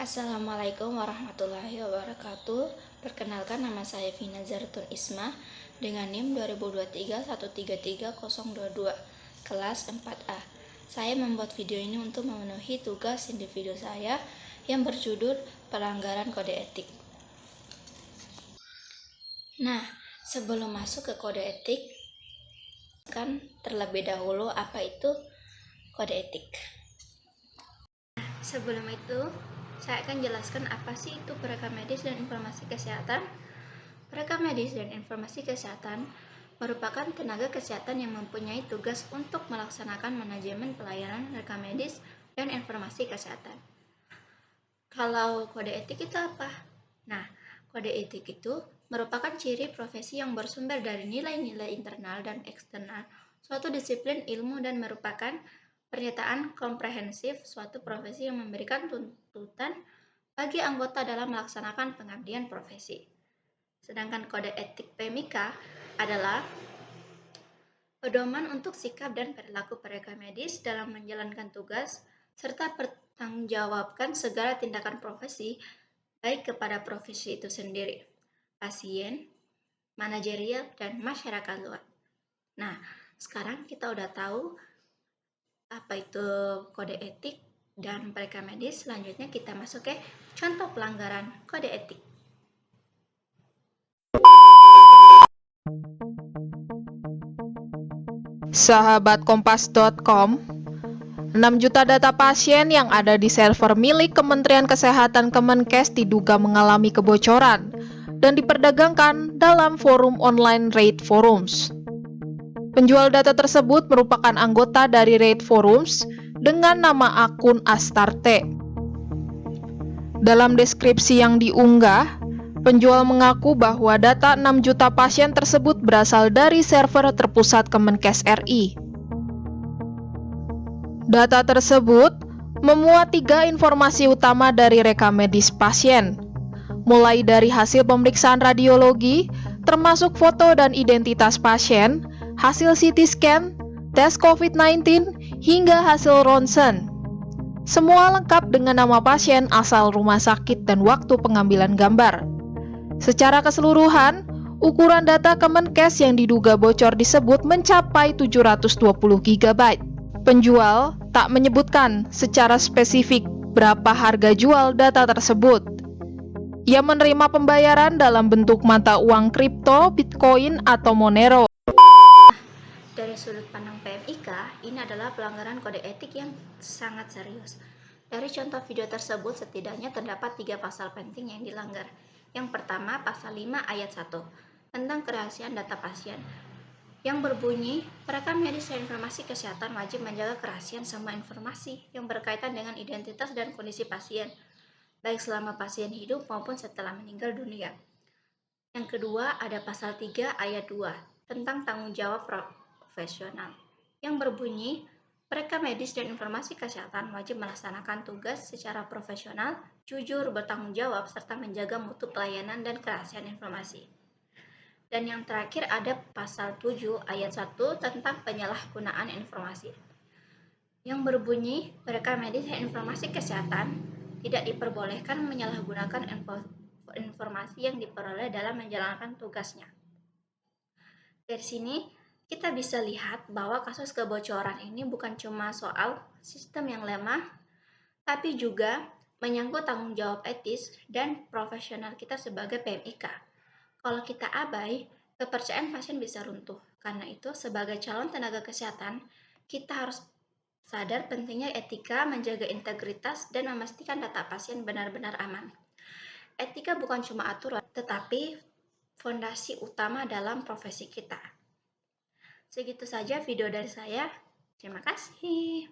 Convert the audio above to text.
Assalamualaikum warahmatullahi wabarakatuh. Perkenalkan, nama saya Vina Zaratun Isma dengan NIM 2023133022 kelas 4A. Saya membuat video ini untuk memenuhi tugas individu saya yang berjudul pelanggaran kode etik. Nah, sebelum masuk ke kode etik, kan terlebih dahulu apa itu kode etik. Sebelum itu, saya akan jelaskan apa sih itu perekam medis dan informasi kesehatan. Perekam medis dan informasi kesehatan merupakan tenaga kesehatan yang mempunyai tugas untuk melaksanakan manajemen pelayanan rekam medis dan informasi kesehatan. Kalau kode etik itu apa? Nah, kode etik itu merupakan ciri profesi yang bersumber dari nilai-nilai internal dan eksternal suatu disiplin ilmu dan merupakan pernyataan komprehensif suatu profesi yang memberikan tuntutan bagi anggota dalam melaksanakan pengabdian profesi. Sedangkan kode etik PMIK adalah pedoman untuk sikap dan perilaku perekam medis dalam menjalankan tugas serta pertanggungjawabkan segala tindakan profesi baik kepada profesi itu sendiri, pasien, manajerial, dan masyarakat luas. Nah, sekarang kita udah tahu apa itu kode etik dan perekam medis. Selanjutnya kita masuk ke contoh pelanggaran kode etik. Sahabat Kompas.com, 6 juta data pasien yang ada di server milik Kementerian Kesehatan Kemenkes diduga mengalami kebocoran dan diperdagangkan dalam forum online Rate Forums. Penjual data tersebut merupakan anggota dari Rate Forums dengan nama akun Astarte. Dalam deskripsi yang diunggah, penjual mengaku bahwa data 6 juta pasien tersebut berasal dari server terpusat Kemenkes RI. Data tersebut memuat 3 informasi utama dari rekam medis pasien, mulai dari hasil pemeriksaan radiologi, termasuk foto dan identitas pasien, hasil CT scan, tes COVID-19, hingga hasil ronsen. Semua lengkap dengan nama pasien, asal rumah sakit, dan waktu pengambilan gambar. Secara keseluruhan, ukuran data Kemenkes yang diduga bocor disebut mencapai 720 GB. Penjual tak menyebutkan secara spesifik berapa harga jual data tersebut. Ia menerima pembayaran dalam bentuk mata uang kripto, Bitcoin, atau Monero. Dari sudut pandang PMIK, ini adalah pelanggaran kode etik yang sangat serius. Dari contoh video tersebut, setidaknya terdapat 3 pasal penting yang dilanggar. Yang pertama, pasal 5 ayat 1 tentang kerahasiaan data pasien, yang berbunyi, perekam medis dan informasi kesehatan wajib menjaga kerahasiaan semua informasi yang berkaitan dengan identitas dan kondisi pasien, baik selama pasien hidup maupun setelah meninggal dunia. Yang kedua, ada pasal 3 ayat 2 tentang tanggung jawab profesional, yang berbunyi, perekam medis dan informasi kesehatan wajib melaksanakan tugas secara profesional, jujur, bertanggung jawab, serta menjaga mutu pelayanan dan kerahasiaan informasi. Dan yang terakhir ada pasal 7 ayat 1 tentang penyalahgunaan informasi, yang berbunyi, perekam medis dan informasi kesehatan tidak diperbolehkan menyalahgunakan informasi yang diperoleh dalam menjalankan tugasnya. Dari sini, kita bisa lihat bahwa kasus kebocoran ini bukan cuma soal sistem yang lemah, tapi juga menyangkut tanggung jawab etis dan profesional kita sebagai PMIK. Kalau kita abai, kepercayaan pasien bisa runtuh. Karena itu, sebagai calon tenaga kesehatan, kita harus sadar pentingnya etika, menjaga integritas, dan memastikan data pasien benar-benar aman. Etika bukan cuma aturan, tetapi fondasi utama dalam profesi kita. Segitu saja video dari saya. Terima kasih.